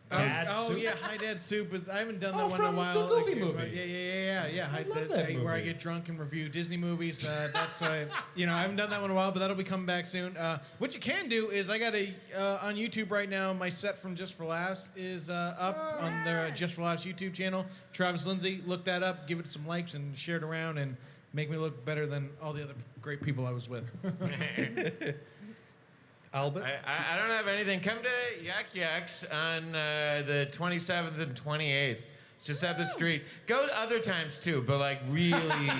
Dad Oh Soup? yeah, Hi Dad Soup. I haven't done that Oh, one in a from while. the Goofy Like, movie. Yeah. I love that Where I movie. get drunk and review Disney movies. That's I haven't done that one in a while, but that'll be coming back soon. What you can do is I got on YouTube right now. My set from Just for Laughs is up on their Just for Laughs YouTube channel. Travis Lindsay, look that up, give it some likes, and share it around, and make me look better than all the other great people I was with. Albert. I don't have anything. Come to Yak Yaks on the 27th and 28th. It's just up the street. Go other times too, but like really,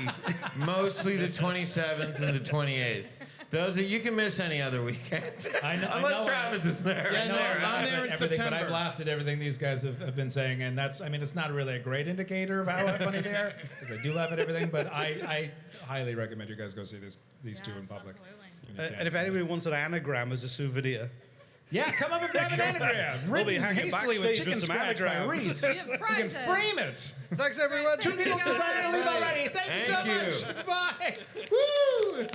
mostly the 27th and the 28th. Those are, you can miss any other weekend. Unless Travis is there. Yeah, no, I'm there in everything, but I've September. laughed at everything these guys have been saying, and that's, I mean, it's not really a great indicator of how funny they are, because I do laugh at everything, but I highly recommend you guys go see these two in public. Absolutely. And if anybody wants an anagram as a souvenir, Yeah, come up and grab an anagram. We'll be Written hanging hastily with backstage chicken with some scratch by anagrams. Reese. We have You can prizes. frame it. thanks everyone. Two people decided to leave already. Thank you so Thank you. much. Bye. Woo!